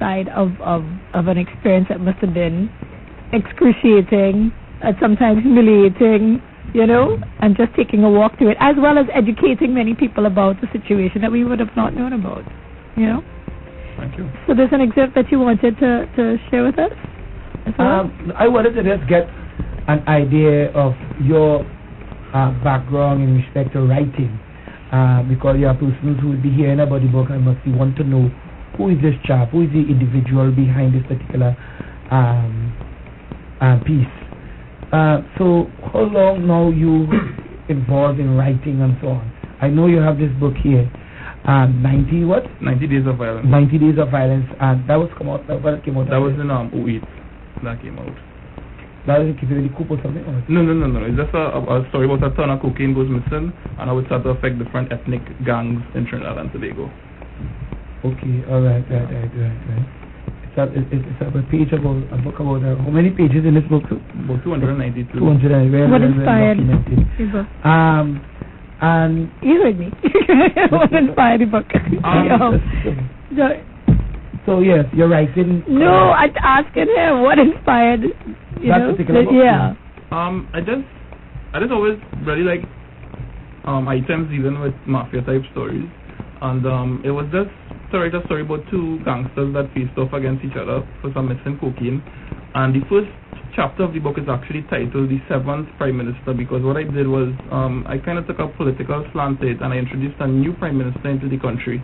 side of an experience that must have been excruciating, sometimes humiliating, and just taking a walk through it, as well as educating many people about the situation that we would have not known about, Thank you. So there's an excerpt that you wanted to share with us? I wanted to just get an idea of your background in respect to writing, because you are persons who will be hearing about the book and must want to know who is this chap, who is the individual behind this particular piece. So how long now you involved in writing and so on? I know you have this book here, 90 Days of Violence. 90 Days of Violence, and that was came out. That was in 08. That came out. That was the coup or something? No. It's just a story about a ton of cocaine goes missing, and how it started to affect different ethnic gangs in Trinidad and Tobago. Okay, all right. It's a page about a book about how many pages in this book? About 292. 200. What inspired your book? And you heard me. What inspired the book? So yes, you're writing. No, I'm asking him what inspired that particular book. Yeah. I just always really like items dealing with mafia type stories, and it was just to write a story about two gangsters that faced off against each other for some missing cocaine. And the first chapter of the book is actually titled The Seventh Prime Minister, because what I did was I kind of took a political slant to it, and I introduced a new prime minister into the country.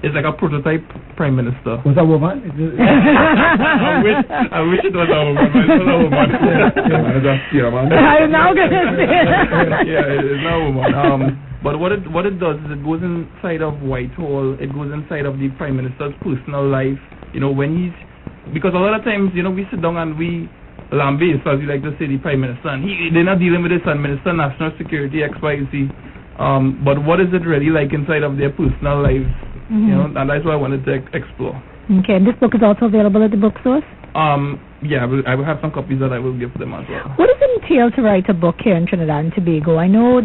It's like a prototype prime minister. Was that a woman? I wish it was a woman, but it's not a woman. I'm now gonna say. Yeah, it's not a woman. But what it does is it goes inside of Whitehall. It goes inside of the prime minister's personal life. When he's, because a lot of times we sit down and we lambaste, as we like to say, the prime minister, and they're not dealing with his son, Minister of National Security XYZ. But what is it really like inside of their personal lives? And that's what I wanted to explore. Okay, and this book is also available at the bookstores? Yeah, I will have some copies that I will give them as well. What does it entail to write a book here in Trinidad and Tobago? I know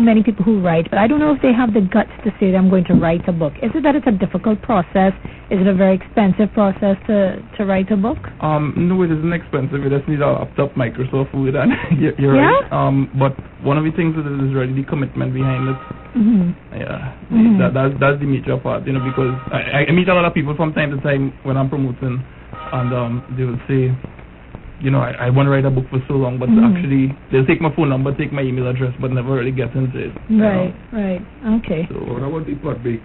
many people who write, but I don't know if they have the guts to say that I'm going to write a book. Is it that it's a difficult process? Is it a very expensive process to write a book? No, it isn't expensive. You just need a laptop, Microsoft Word, and you're right. But one of the things is really the commitment behind it. Yeah, that's the major part, because I meet a lot of people from time to time when I'm promoting, and they will say, I want to write a book for so long, but actually they'll take my phone number, take my email address, but never really get into it. Right. Okay. So what about the plot big?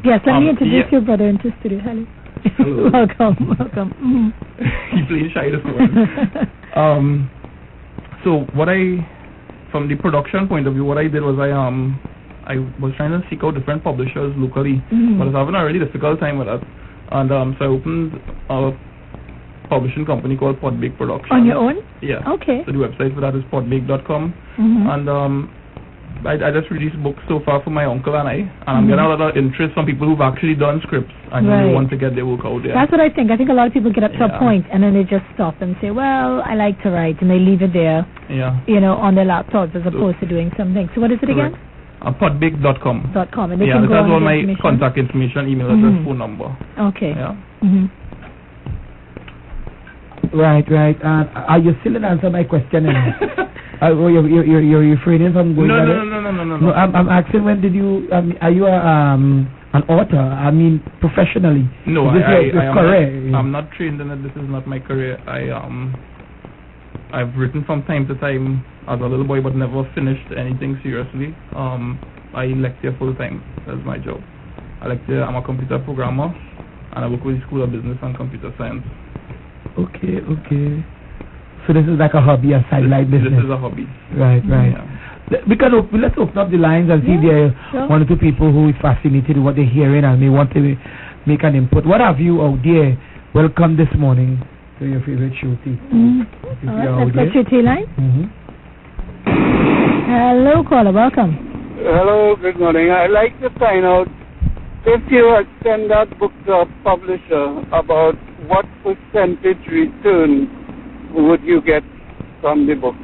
Yes, let me introduce your brother into studio. Hello. Welcome. He's playing shy this morning. So from the production point of view, what I did was I was trying to seek out different publishers locally, but I was having a really difficult time with that. And so I opened a publishing company called Podbake Productions. On your own? Yeah. Okay. So the website for that is podbake.com. And I just released books so far for my uncle and I'm getting a lot of interest from people who've actually done scripts and really want to get their work out there. That's what I think. I think a lot of people get up to a point and then they just stop and say, well, I like to write, and they leave it there, on their laptops as opposed to doing something. So what is it again? Podbake.com. And they can go on all my contact information, email address, phone number. Okay. Yeah. Right. Are you still didn't answer my question? You're refraining from going. No. I'm asking, when did you? Are you an author? I mean, professionally? No, I'm not trained in it. This is not my career. I've written from time to time as a little boy, but never finished anything seriously. I lecture full time. That's my job. I'm a computer programmer, and I work with the School of Business and Computer Science. Okay. So this is like a hobby, a sideline business. This is a hobby. Right. Yeah. Let's open up the lines and see if there are one or two people who is fascinated with what they're hearing and may want to make an input. What have you out there? Welcome this morning to your favorite show, T. Let's get your T line. Hello, caller. Welcome. Hello. Good morning. I'd like to find out if you had sent that book to a publisher, about what percentage return would you get from the book?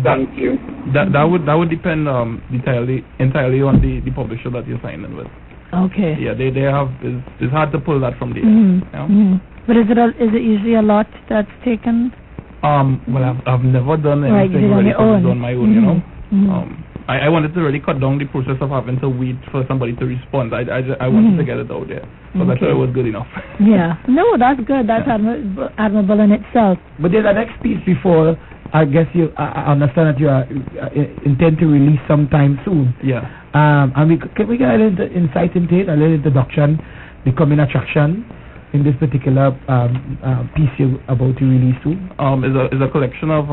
Thank you. That would depend entirely on the publisher that you're signing with. Okay. Yeah, they have. It's hard to pull that from there. Mm-hmm. You know? Mm-hmm. But is it usually a lot that's taken? Well, I've never done Right, you anything did on really your own. on my own, you know. Mm-hmm. I wanted to really cut down the process of having to wait for somebody to respond. I wanted to get it out there, so I thought it was good enough. Yeah. No, that's good. That's admirable in itself. But there's an next piece before. I guess I understand that you are intend to release sometime soon. Yeah. And can we get a little insight into it, a little introduction, the coming attraction in this particular piece you're about to release soon? Is a collection of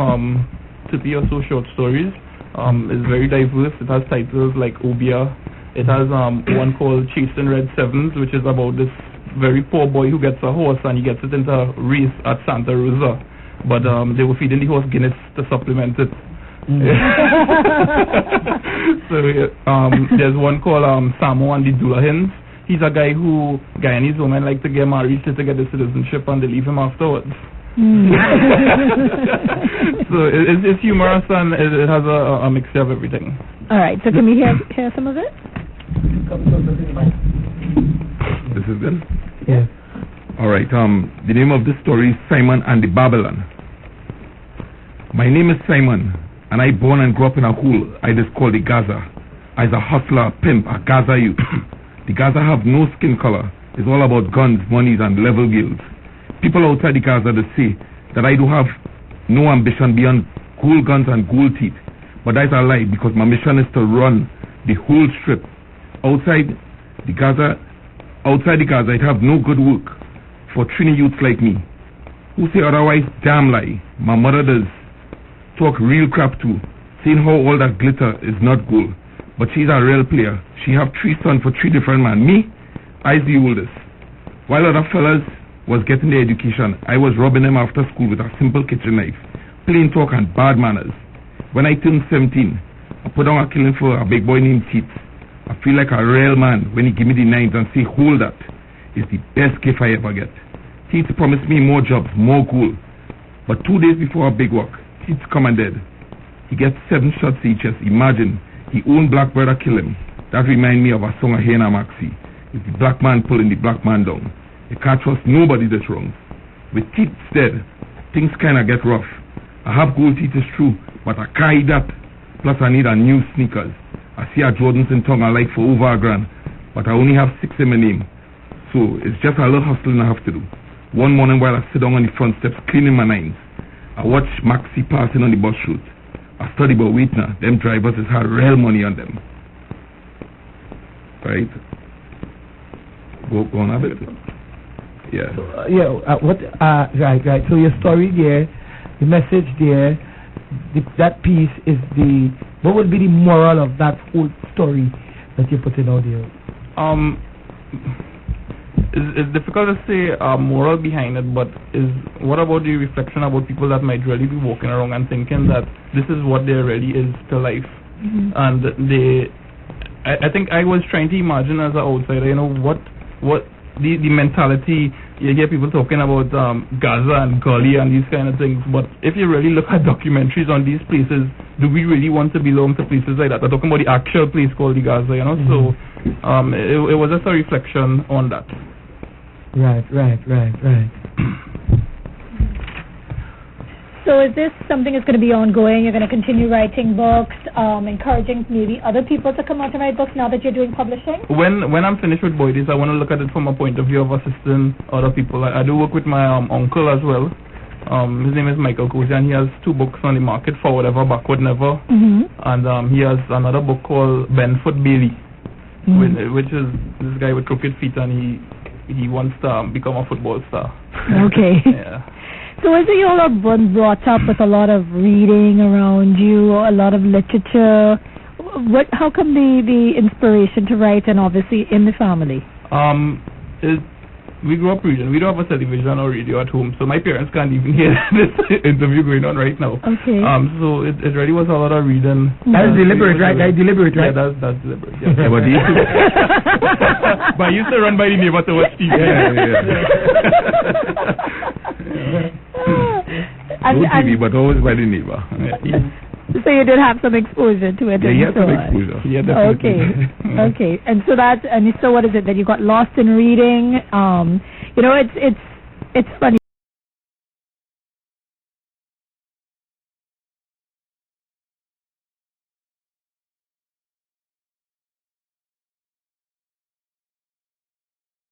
30 or so short stories. It's very diverse. It has titles like Obia. It has one called Chasing Red Sevens, which is about this very poor boy who gets a horse and he gets it into a race at Santa Rosa. But they were feeding the horse Guinness to supplement it. So there's one called Samo and the Dullahens. He's a guy who Guyanese women like to get married to get the citizenship and they leave him afterwards. So it's humorous and it has a mixture of everything. All right. So can we hear some of it? This is good. Yeah. All right. The name of this story is Simon and the Babylon. My name is Simon, and I born and grew up in a hole I just call the Gaza. I was a hustler, a pimp, a Gaza youth. The Gaza have no skin color. It's all about guns, monies, and level guilds. People outside the Gaza they say that I do have no ambition beyond gold guns and gold teeth. But that's a lie, because my mission is to run the whole strip. Outside the Gaza, it have no good work for Trini youths like me. Who say otherwise, damn lie. My mother does talk real crap too, saying how all that glitter is not gold. But she's a real player. She have 3 sons for 3 different men. Me, I's the oldest. While other fellas was getting their education, I was robbing them after school with a simple kitchen knife, plain talk and bad manners. When I turned 17, I put on a killing for a big boy named Teets. I feel like a real man when he give me the nines and say, hold that. It's the best gift I ever get. Teets promised me more jobs, more gold. But 2 days before a big walk, Teets come and dead. He gets 7 shots each chest. Imagine, he own black brother kill him. That remind me of a song of Hena Maxi. It's the black man pulling the black man down. You can't trust nobody that's wrong. With Teets dead, things kinda get rough. I have gold teeth, is true, but I can't eat that. Plus I need a new sneakers. I see a Jordans in tongue I like for over $1,000, but I only have 6 in my name. So it's just a little hustling I have to do. One morning while I sit down on the front steps cleaning my nines, I watch Maxi passing on the bus route. I study about wait now. Them drivers has had real money on them. Right? Go on a bit. Yeah. Right. So your story there, the message there, that piece is what would be the moral of that whole story that you're putting out there? It's difficult to say moral behind it, but what about the reflection about people that might really be walking around and thinking that this is what there really is to life, and I think I was trying to imagine as an outsider, you know, what the mentality. You hear people talking about Gaza and Gully and these kind of things, but if you really look at documentaries on these places, do we really want to belong to places like that? I'm talking about the actual place called the Gaza, you know. So it was just a reflection on that. Right. So is this something that's going to be ongoing? You're going to continue writing books, encouraging maybe other people to come out and write books now that you're doing publishing? When I'm finished with Boydis, I want to look at it from a point of view of assisting other people. I do work with my uncle as well. His name is Michael Cozy, and he has 2 books on the market, Forward Ever, Backward Never. And he has another book called Benfoot Bailey, which is this guy with crooked feet, and he wants to become a football star. Okay. Yeah. So is it you all been brought up with a lot of reading around you, a lot of literature? How come the inspiration to write, and obviously in the family? We grew up reading. We don't have a television or radio at home, so my parents can't even hear this interview going on right now. Okay. So it really was a lot of reading. That's deliberate, right? Deliberate, right? Yeah, that's deliberate. Yeah. But I used to run by the neighbor to watch TV. No TV, but always by the neighbor. So you did have some exposure to it. Yeah, and he had so some on. exposure. Yeah, definitely. Okay, okay, and so what is it that you got lost in reading? You know, it's funny.